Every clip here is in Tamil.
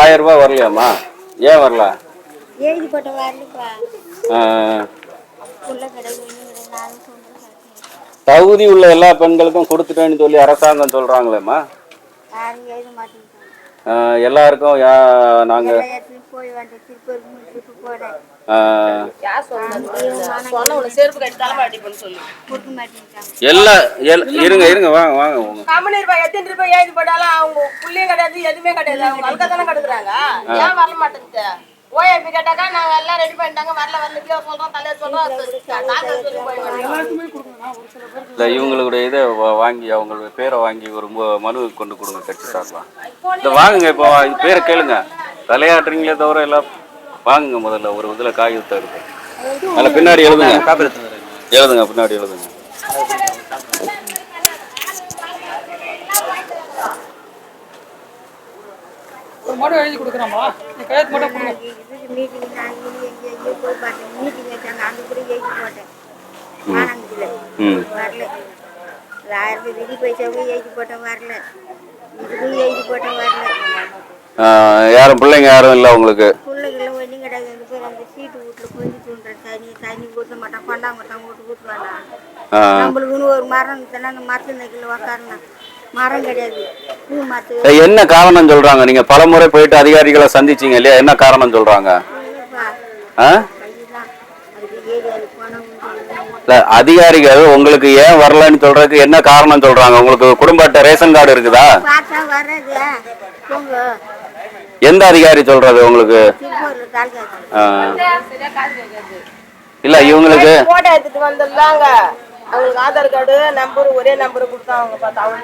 ₹1000 வரலையாம்மா? ஏன் வரல? எழுதி போட்ட வரலப்பா. தகுதி உள்ள எல்லா பெண்களுக்கும் கொடுத்துட்டேன்னு சொல்லி அரசாங்கம் சொல்றாங்களேம்மா. எல்லாருக்கும் நாங்க எல்லாம் இருங்க இருங்க வாங்க வாங்க ஓஏபி கேட்டாக்கா நாங்க எல்லாம் ரெடி பண்ணிட்டாங்க வரல சொல்றோம் தலைய சொல்றோம். இவங்களுடைய இதை வாங்கி அவங்களுடைய பேரை வாங்கி ஒரு மனு கொண்டு கொடுங்க கட்சி சார்பா. இந்த வாங்குங்க, இப்போ பேரை கேளுங்க. தலையாட்டுறீங்களே தவிர எல்லாம் வாங்குங்க. முதல்ல ஒரு இதில் காகிதத்தை இருக்கு, அதில் பின்னாடி எழுதுங்க, எழுதுங்க பின்னாடி எழுதுங்க. மனு எழுதி கொடுக்குறோமா? நீ கையெழுத்து மட்டும் கொடுங்க. யாரும் பிள்ளைங்க யாரும் இல்லை உங்களுக்கு? பிள்ளைங்கெல்லாம் ஒன்றும் கிடையாது. அந்த சீட்டு வீட்டில் கொஞ்சம் தூண்டுற தண்ணி ஊற்ற மாட்டான், கொண்டாங்க ஊற்றுவானா. நம்மளுக்குன்னு ஒரு மரம் அந்த மரத்து நெக்கில் உக்காரலாம், மரம் கிடையாது. என்ன காரணம் சொல்றாங்க? நீங்க பலமுறை போயிட்டு அதிகாரிகளை சந்திச்சீங்க இல்லையா? என்ன காரணம் சொல்றாங்க? அதிகாரிகள் உங்களுக்கு ஏன் வரலன்னு சொல்றதுக்கு என்ன காரணம் சொல்றாங்க? உங்களுக்கு குடும்ப அட்டை ரேஷன் கார்டு இருக்குதா? எந்த அதிகாரி சொல்றது உங்களுக்கு? இல்ல இவங்களுக்கு போட்டோ எடுத்துட்டு வந்துடலாங்க. அவங்களுக்கு ஆதார் கார்டு நம்பர் ஒரே நம்பர் கொடுத்தா அவங்க பார்த்தா அவங்க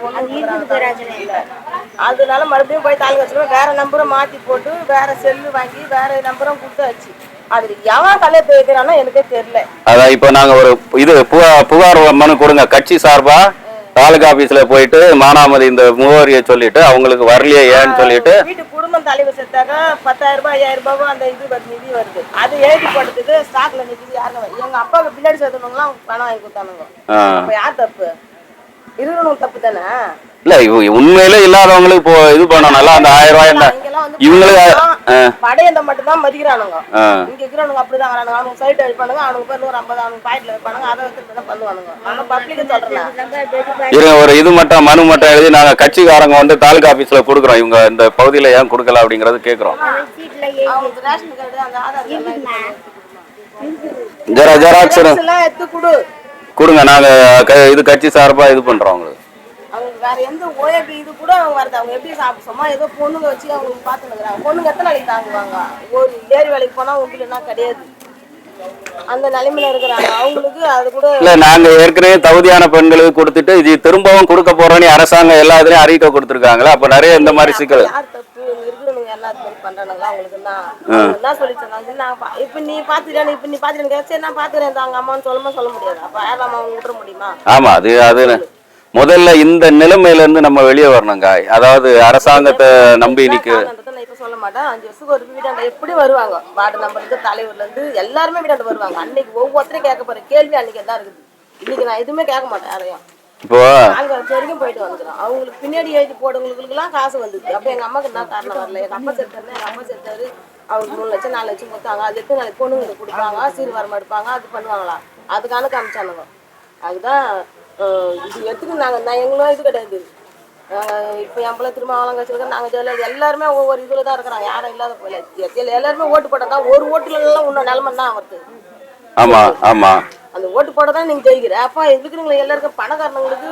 அதனால மறுபடியும் போய் தாலுகா ஆஃபீஸ்ல வேற நம்பரும் மாத்தி போட்டு வேற செல்லு வாங்கி வேற நம்பரும் கொடுத்தாச்சு. அது எவன் கலை பேசுறானோ எனக்கே தெரியல. அதான் இப்போ நாங்க ஒரு இது புகார் மனு கொடுங்க கட்சி சார்பா. தாலுகா ஆபீஸ்ல போயிட்டு மானாமதி இந்த முகவரியை சொல்லிட்டு அவங்களுக்கு வரலையே ஏன்னு சொல்லிட்டு வீட்டு குடும்பம் தலைவர் செத்தாக்க 10,000 ரூபாய் 5000 ரூபாய் அந்த இது நிதி வருது. அது எழுதி போட்டதுக்கு ஸ்டாக்ல நிதி யாருங்க எங்க அப்பாவுக்கு பின்னாடி சேர்த்தவங்களாம் பணம் வாங்கி கொடுத்தானுங்க. அப்ப யார் தப்பு? இருக்கணும் தப்பு தானே? இல்ல உண்மையிலே இல்லாதவங்களுக்கு இப்போ இது பண்ணணும்ல. அந்த 1000 ரூபாய் இவங்களுக்கு படையந்த மட்டும் தான் மதிக்கிறானுங்க. இங்க இருக்கிறவங்க அப்படிதான் வரானுங்க. அவங்க சைட் அடிப்பானுங்க, அவனுக்கு 150 அவங்க பாக்கெட்ல வைப்பானுங்க, அதை வச்சு பண்ணுவானுங்க. ஆனா பப்ளிக் சொல்றேன் ஒரு இது மட்டும் மனு மட்டும் எழுதி நாங்க கட்சிக்காரங்க வந்து தாலுகா ஆபீஸ்ல கொடுக்குறோம். இவங்க இந்த பகுதியில ஏன் கொடுக்கல அப்படிங்கறது கேக்குறோம். ஜெராக்ஸ் எல்லாம் எடுத்து கொடுங்க. நாங்க இது கட்சி சார்பா இது பண்றோம் உங்களுக்கு. அவங்க வேற எந்த ஓஏபி இது கூட அவங்க வருது. அவங்க எப்படி சும்மா ஏதோ பொண்ணுங்க வச்சு அவங்க பாத்துக்கிறாங்க. பொண்ணுங்க எத்தனை நாளைக்கு தாங்குவாங்க? ஒரு ஏரி வேலைக்கு போனா உங்களுக்கு கிடையாது, அந்த நிலைமையில இருக்கிறாங்க. அவங்களுக்கு அது கூட இல்ல. நாங்க ஏற்கனவே தகுதியான பெண்களுக்கு கொடுத்துட்டு இது திரும்பவும் கொடுக்க போறோம்னு அரசாங்கம் எல்லா இதுலயும் அறிக்கை கொடுத்துருக்காங்களா? அப்ப நிறைய இந்த மாதிரி சிக்கல். யார் தப்பு? இருக்கிறவங்க எல்லாத்துக்கும் பண்றானுங்களா? அவங்களுக்கு என்ன சொல்லிட்டு இப்ப நீ பாத்துக்கிறேன், இப்ப நீ பாத்துக்கிறேன், சரி நான் பாத்துக்கிறேன் அவங்க அம்மான்னு சொல்ல முடியாது. அப்ப யாரும் அவங்க விட்டுற முடியுமா? ஆமா, அது முதல்ல இந்த நிலைமையில இருந்து நம்ம வெளியே வரணுங்க. அதாவது அரசாங்கத்தை நம்பி நிக்க இப்ப சொல்ல மாட்டேன். 5 வருஷத்துக்கு ஒரு வீட்டாண்ட எப்படி வருவாங்க? வார்டு நம்பர்ல இருந்து தலைவர்ல இருந்து எல்லாருமே வீட்டாண்ட வருவாங்க. அன்னைக்கு ஒவ்வொருத்தரும் கேட்க போற கேள்வி அன்னைக்கு தான் இருக்குது. இன்னைக்கு நான் எதுவுமே கேட்க மாட்டேன் யாரையும். இப்போ வரைக்கும் போயிட்டு வந்துக்கிறோம். அவங்களுக்கு பின்னாடி எழுதி போடுறவங்களுக்கு எல்லாம் காசு வந்துச்சு. அப்ப எங்க அம்மாக்கு என்ன காரணம் வரல? எங்க அப்பா செத்தாரு, எங்க அம்மா செத்தாரு, அவங்களுக்கு 3 லட்சம் 4 லட்சம் கொடுத்தாங்க. அது எத்தனை நாளைக்கு பொண்ணுங்களுக்கு கொடுப்பாங்க, சீர்வாரம் எடுப்பாங்க, அது பண்ணுவாங்களா? அதுக்கான காமிச்சானுங்க. அதுதான் இது எடுத்துக்கு நான் எங்களும் இது கிடையாது. இப்போ என் பிள்ளை திரும்ப அவலம் கட்சிருக்கோம். நாங்கள் ஜெயலலிதா எல்லாருமே ஒவ்வொரு இதில் தான் இருக்கிறாங்க. யாரும் இல்லாத போல எல்லாருமே ஓட்டு போட்டால் தான் ஒரு ஓட்டுலாம் இன்னும் நிலமை தான் வருது. ஆமாம் ஆமாம், அந்த ஓட்டு போட தான் நீங்கள் ஜெயிக்கிற. அப்போ இருக்கிறவங்களை எல்லாருக்கும் பணக்காரங்களுக்கு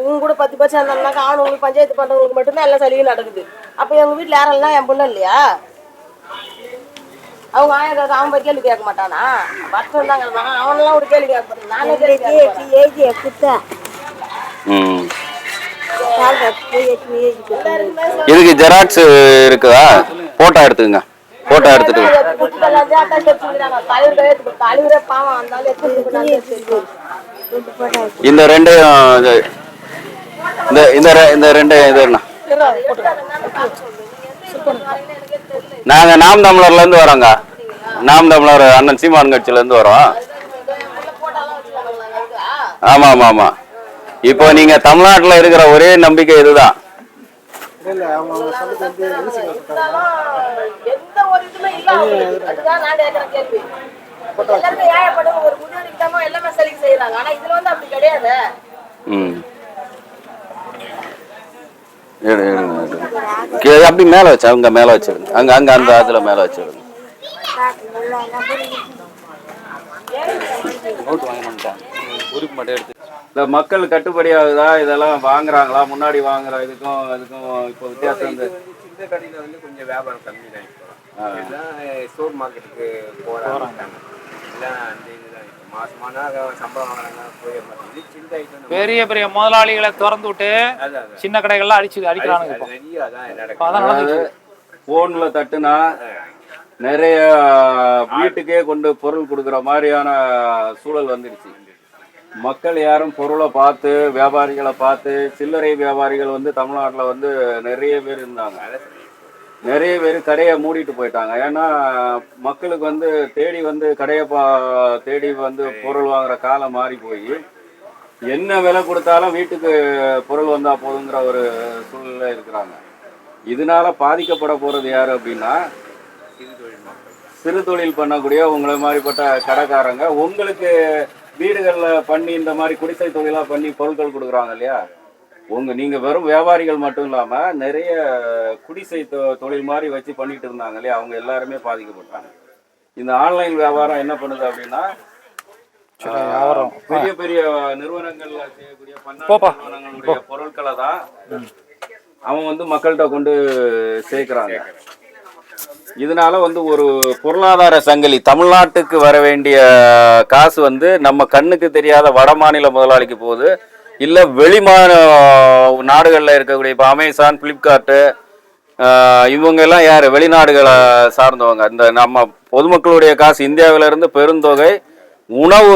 உங்க கூட 10 சேர்ந்தாங்கனாக்கா அவனுங்களுக்கு பஞ்சாயத்து பண்ணுறவங்களுக்கு மட்டும்தான் எல்லாம் சலுகை நடக்குது. அப்போ எங்கள் வீட்டில் யாரும் இல்லை, என் பொண்ணு இல்லையா? அவங்க ஆயிரம் அவன் போய் கேள்வி கேட்க மாட்டானா? வருஷம் தாங்க அவனெல்லாம் ஒரு கேள்வி கேட்க நானே இதுக்கு ஜெராக்ஸ் இருக்குதா? போட்டோ எடுத்துங்க, போட்டோ எடுத்துட்டு இந்த ரெண்டையும் இந்த ரெண்டையும் இது என்ன? நாங்க நாம் தமிழர்ல இருந்து வரோங்க. நாம் தமிழர் அண்ணன் சீமான் கட்சியில இருந்து வரோம். ஆமா ஆமா ஆமா. இப்போ நீங்க தமிழ்நாட்டுல இருக்கிற ஒரே நம்பிக்கை இதுதான். எந்த ஒரு இதுவுமே இல்ல அவங்களுக்கு. அதுதான் நான் கேட்கிற கேள்வி. எல்லாருமே ஏழைப்பட்டவங்க ஒரு முதியோர் இல்லாம எல்லாமே சலுகை செய்யறாங்க. ஆனா இதுல வந்து அப்படி கிடையாது. அப்படி மேல வச்சு அவங்க மேல வச்சிருங்க. அங்க அங்க அந்த அதுல மேல வச்சிருங்க. இந்த மக்கள் கட்டுப்படி ஆகுதா? இதெல்லாம் வாங்குறாங்களா? முன்னாடி வாங்குற இதுக்கும் அதுக்கும் இப்போ வித்தியாசம் இந்த கடையில வந்து கொஞ்சம் வியாபாரம் கம்மி தான். இப்போ சூப்பர் மார்க்கெட்டுக்கு போறாங்க. பெரிய பெரிய முதலாளிகளை திறந்து விட்டு சின்ன கடைகள்லாம் அடிக்கிறாங்க. போன்ல தட்டுனா நிறைய வீட்டுக்கே கொண்டு பொருள் கொடுக்குற மாதிரியான சூழல் வந்துடுச்சு. மக்கள் யாரும் பொருளை பார்த்து வியாபாரிகளை பார்த்து சில்லறை வியாபாரிகள் வந்து தமிழ்நாட்டில் வந்து நிறைய பேர் இருந்தாங்க. நிறைய பேர் கடையை மூடிட்டு போயிட்டாங்க. ஏன்னா மக்களுக்கு வந்து தேடி வந்து கடையை தேடி வந்து பொருள் வாங்குற காலம் மாறி போய் என்ன விலை கொடுத்தாலும் வீட்டுக்கு பொருள் வந்தா போதுங்கிற ஒரு சூழ்நிலை இருக்கிறாங்க. இதனால பாதிக்கப்பட போறது யாரு அப்படின்னா சிறு தொழில் பண்ணக்கூடிய உங்களை மாதிரிப்பட்ட கடைக்காரங்க. உங்களுக்கு வீடுகளில் பண்ணி இந்த மாதிரி குடிசை தொழிலாக பண்ணி பொருட்கள் கொடுக்குறாங்க இல்லையா, நீங்க வெறும் வியாபாரிகள் மட்டும் இல்லாம நிறைய குடிசை தொழில் மாதிரி வச்சு பண்ணிட்டு இருந்தாங்க இல்லையா, அவங்க எல்லாருமே பாதிக்கப்பட்டாங்க. இந்த ஆன்லைன் வியாபாரம் என்ன பண்ணுது அப்படின்னா பெரிய பெரிய நிறுவனங்கள்ல செய்யக்கூடிய பன்னாட்டு நிறுவனங்களுடைய பொருட்களை தான் அவன் வந்து மக்கள்கிட்ட கொண்டு சேர்க்கிறாங்க. இதனால வந்து ஒரு பொருளாதார சங்கிலி, தமிழ்நாட்டுக்கு வர வேண்டிய காசு வந்து நம்ம கண்ணுக்கு தெரியாத வட மாநில முதலாளிக்கு போகுது. இல்லை நாடுகளில் இருக்கக்கூடிய இப்போ அமேசான், ஃப்ளிப்கார்ட்டு இவங்க எல்லாம் யார் வெளிநாடுகளை சார்ந்தவங்க. இந்த நம்ம பொதுமக்களுடைய காசு இந்தியாவிலிருந்து பெருந்தொகை உணவு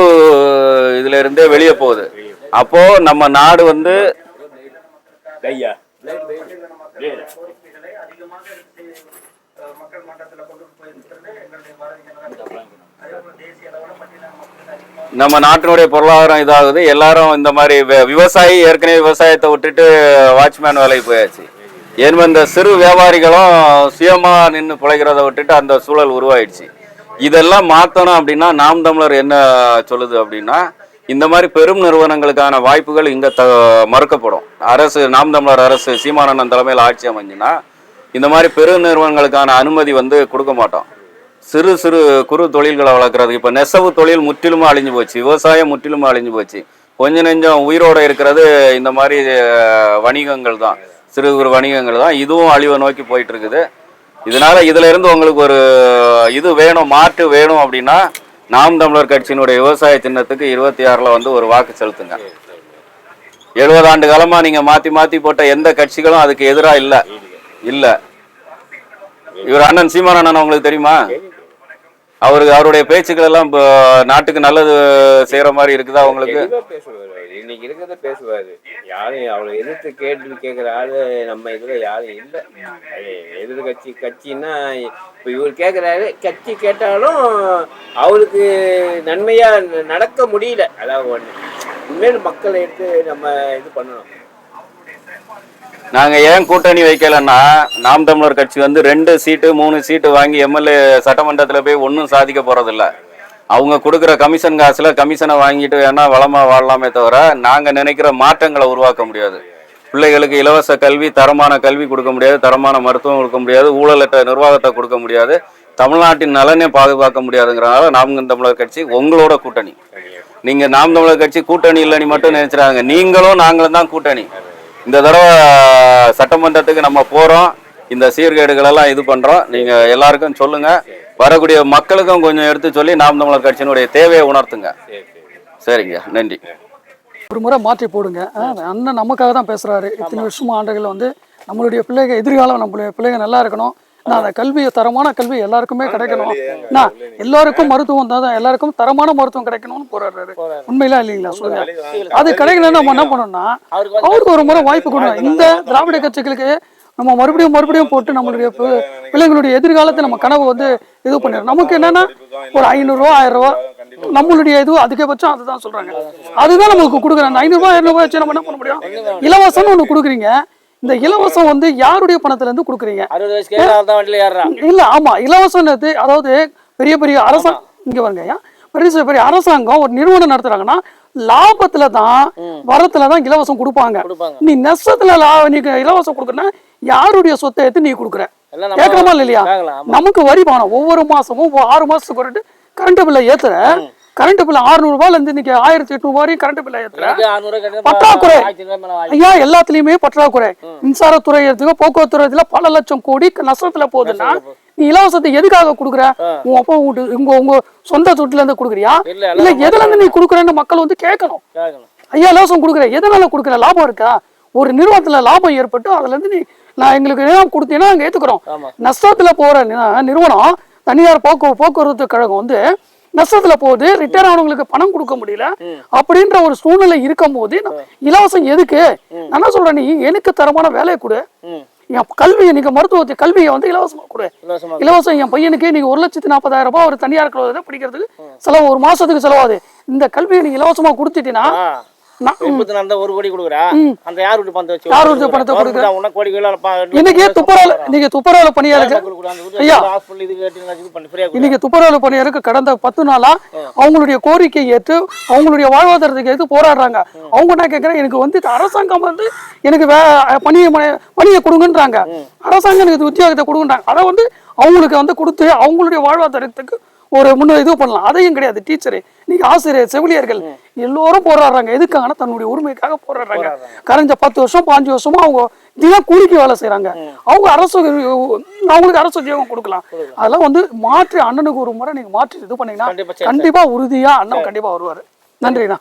இதுல இருந்தே வெளியே போகுது. அப்போ நம்ம நாடு வந்து நம்ம நாட்டினுடைய பொருளாதாரம் இதாகுது. எல்லாரும் இந்த மாதிரி விவசாயி ஏற்கனவே விவசாயத்தை விட்டுட்டு வாட்ச்மேன் வேலைக்கு போயாச்சு. ஏன்னா இந்த சிறு வியாபாரிகளும் சுயமா நின்று பிழைக்கிறத விட்டுட்டு அந்த சூழல் உருவாயிடுச்சு. இதெல்லாம் மாற்றணும் அப்படின்னா நாம் தமிழர் என்ன சொல்லுது அப்படின்னா இந்த மாதிரி பெரும் நிறுவனங்களுக்கான வாய்ப்புகள் இங்கே மறுக்கப்படும். அரசு, நாம் தமிழர் அரசு சீமானந்தன் தலைமையில் ஆட்சி அமைஞ்சுன்னா இந்த மாதிரி பெரும் நிறுவனங்களுக்கான அனுமதி வந்து கொடுக்க மாட்டோம். சிறு சிறு குறு தொழில்களை வளர்க்குறது. இப்போ நெசவு தொழில் முற்றிலுமா அழிஞ்சு போச்சு, விவசாயம் முற்றிலுமா அழிஞ்சு போச்சு. கொஞ்சம் நெஞ்சம் உயிரோடு இருக்கிறது இந்த மாதிரி வணிகங்கள் தான், சிறு குறு வணிகங்கள் தான். இதுவும் அழிவை நோக்கி போயிட்டு இருக்குது. இதனால இதுல இருந்து உங்களுக்கு ஒரு இது வேணும், மாற்று வேணும் அப்படின்னா நாம் தமிழர் கட்சியினுடைய விவசாய சின்னத்துக்கு 26ல் வந்து ஒரு வாக்கு செலுத்துங்க. 70 ஆண்டு காலமா நீங்க மாத்தி மாத்தி போட்ட எந்த கட்சிகளும் அதுக்கு எதிராக இல்ல. இவர் அண்ணன் சீமான் அண்ணன் உங்களுக்கு தெரியுமா? அவருடைய பேச்சுக்கள் எல்லாம் நாட்டுக்கு நல்லது செய்யற மாதிரி இருக்குதா உங்களுக்கு? இன்னைக்கு இருக்கிறத பேசுவாரு. யாரும் அவளை எதிர்த்து கேள்வி கேட்கிற ஆளு நம்ம இதுல யாரும் இல்லை. எதிர்கட்சி கட்சின்னா இப்ப இவர் கேட்கிறாரு, கட்சி கேட்டாலும் அவருக்கு நன்மையா நடக்க முடியல. அதாவது ஒண்ணு உண்மையில மக்களை எடுத்து நம்ம இது பண்ணணும். நாங்க ஏன் கூட்டணி வைக்கலன்னா நாம் தமிழர் கட்சி வந்து 2 சீட்டு 3 சீட்டு வாங்கி எம்எல்ஏ சட்டமன்றத்துல போய் ஒன்றும் சாதிக்க போறதில்ல. அவங்க கொடுக்குற கமிஷன் காசுல கமிஷனை வாங்கிட்டு வேணா வளமா வாழலாமே தவிர நாங்க நினைக்கிற மாற்றங்களை உருவாக்க முடியாது. பிள்ளைகளுக்கு இலவச கல்வி, தரமான கல்வி கொடுக்க முடியாது, தரமான மருத்துவம் கொடுக்க முடியாது, ஊழலற்ற நிர்வாகத்தை கொடுக்க முடியாது, தமிழ்நாட்டின் நலனே பாதுகாக்க முடியாதுங்கிறனால நாம் தமிழர் கட்சி உங்களோட கூட்டணி. நீங்க நாம் தமிழர் கட்சி கூட்டணி இல்லைன்னு மட்டும் நினைச்சிடாங்க, நீங்களும் நாங்களும் தான் கூட்டணி. இந்த தடவை சட்டமன்றத்துக்கு நம்ம போறோம், இந்த சீர்கேடுகள் எல்லாம் இது பண்றோம். நீங்க எல்லாருக்கும் சொல்லுங்க, வரக்கூடிய மக்களுக்கும் கொஞ்சம் எடுத்து சொல்லி நாம் தமிழர் கட்சியினுடைய தேவையை உணர்த்துங்க. சரிங்க, நன்றி. ஒரு முறை மாற்றி போடுங்க. அண்ணன் நமக்காக தான் பேசுறாரு. இத்தனை வருஷம் ஆண்டுகள் வந்து நம்மளுடைய பிள்ளைங்க எதிர்காலம், நம்மளுடைய பிள்ளைங்க நல்லா இருக்கணும். அந்த கல்வி, தரமான கல்வி எல்லாருக்குமே கிடைக்கணும். எல்லாருக்கும் மருத்துவம் தான், எல்லாருக்கும் தரமான மருத்துவம் கிடைக்கணும்னு போராடுறாரு. உண்மையில இல்லைங்களா? சொல்லுங்க. அது கிடைக்கலன்னு நம்ம என்ன பண்ணோம்னா அவருக்கு ஒரு முறை வாய்ப்பு கொடுக்கணும். இந்த திராவிட கட்சிகளுக்கு நம்ம மறுபடியும் போட்டு நம்மளுடைய பிள்ளைங்களுடைய எதிர்காலத்தை நம்ம கனவு வந்து இது பண்ணிடுறோம். நமக்கு என்னன்னா ஒரு 500 ரூபா 1000 ரூபா நம்மளுடைய இது அதிகபட்சம் அதுதான் சொல்றாங்க. அதுதான் நமக்கு கொடுக்குறாங்க. 500 ரூபாய் 200 ரூபாய் வச்சு நம்ம என்ன பண்ண முடியும்? இலவசம்னு ஒண்ணு கொடுக்குறீங்க. இந்த இலவசம் வந்து யாருடைய பணத்துல இருந்து கொடுக்குறீங்க? 60 வயசு கேட்டா தான் வண்டியில ஏறுறான். இல்ல ஆமா, இலவசம்ன்றது அதாவது பெரிய பெரிய அரசாங்கம் இங்க வருங்க ஐயா, பெரிய பெரிய அரசாங்கம் ஒரு நிறுவனம் நடத்துறாங்கன்னா லாபத்துல தான் வரத்துல தான் இலவசம் கொடுப்பாங்க. நீ நஷ்டத்துல நீ இலவசம் கொடுக்கறனா யாருடைய சொத்தை எடுத்து நீ கொடுக்குற? கேட்கலாமா இல்லையா? நமக்கு வரி பணம் ஒவ்வொரு மாசமும் 6 மாசத்துக்கு ஒரு கரண்ட் பில்லை ஏத்துற, கரண்ட் பில் 600 ரூபாயில இருந்து இன்னைக்கு 1800 வரையும் கரண்ட் பில் ஏத்துற. பற்றாக்குறை ஐயா, எல்லாத்துலயுமே பற்றாக்குறை. மின்சாரத்துறை எடுத்துக்க, போக்குவரத்து பல லட்சம் கோடி நஷ்டத்துல போகுதுன்னா நீ இலவசத்தை எதுக்காக கொடுக்குற? உன் அப்பா வீட்டு உங்க சொந்த சொட்டுல இருந்து கொடுக்குறியா இல்ல எதுல இருந்து நீ கொடுக்குறன்னு மக்கள் வந்து கேட்கணும். ஐயா இலவசம் கொடுக்குற எதனால கொடுக்குற? லாபம் இருக்கா? ஒரு நிறுவனத்துல லாபம் ஏற்பட்டு அதுல இருந்து நீ நான் எங்களுக்கு நிலம் கொடுத்தீங்கன்னா நாங்க ஏத்துக்கிறோம். நஷ்டத்துல போற நிறுவனம் தனியார் போக்குவரத்து கழகம் வந்து நஷ்டத்துல போகுது, ரிட்டையர் ஆனவங்களுக்கு பணம் கொடுக்க முடியல அப்படின்ற ஒரு சூழ்நிலை இருக்கும் போது இலவசம் எதுக்கு? நான் என்ன சொல்றேன், நீ எனக்கு தரமான வேலையை கொடு, என் கல்வியை நீங்க மருத்துவத்தை கல்வியை வந்து இலவசமா கொடு. இலவசம் என் பையனுக்கு நீங்க 1,40,000 ரூபாய் ஒரு தனியார் கல்லூரியில படிக்கிறதுக்கு செலவு, ஒரு மாசத்துக்கு செலவாது. இந்த கல்வியை நீங்க இலவசமா கொடுத்துட்டீங்கன்னா ஒரு கோடி கொடுக்குறா, அந்த யார் வீட்டு பணத்தை வச்சு யார் வீட்டு பணத்தை கொடுக்குறா? கோடி இன்னைக்கு துப்புரவு பணியாளருக்கு ஐயா, இன்னைக்கு துப்புரவு பணியாளருக்கு கடந்த 10 நாளா அவங்களுடைய கோரிக்கை ஏற்று அவங்களுடைய வாழ்வாதாரத்துக்கு ஏற்று போராடுறாங்க. அவங்க என்ன கேட்கறேன், எனக்கு வந்து அரசாங்கம் வந்து எனக்கு பணியை கொடுங்கன்றாங்க, அரசாங்கம் எனக்கு உத்தியோகத்தை கொடுங்கன்றாங்க. அதை வந்து அவங்களுக்கு வந்து கொடுத்து அவங்களுடைய வாழ்வாதாரத்துக்கு ஒரு இது பண்ணலாம். அதையும் கிடையாது. டீச்சரு, நீங்க ஆசிரியர், செவிலியர்கள் எல்லோரும் போராடுறாங்க. எதுக்காகனா தன்னுடைய உரிமைக்காக போராடுறாங்க. கரைஞ்ச 10 வருஷம் 5 வருஷமா அவங்க தினம் கூலிக்கு வேலை செய்யறாங்க. அவங்க அவங்களுக்கு அரசு உத்தியோகம் கொடுக்கலாம். அதெல்லாம் வந்து மாற்றி அண்ணனுக்கு ஒரு முறை நீங்க மாற்றி இது பண்ணீங்கன்னா கண்டிப்பா உறுதியா அண்ணன் கண்டிப்பா வருவாரு. நன்றிண்ணா.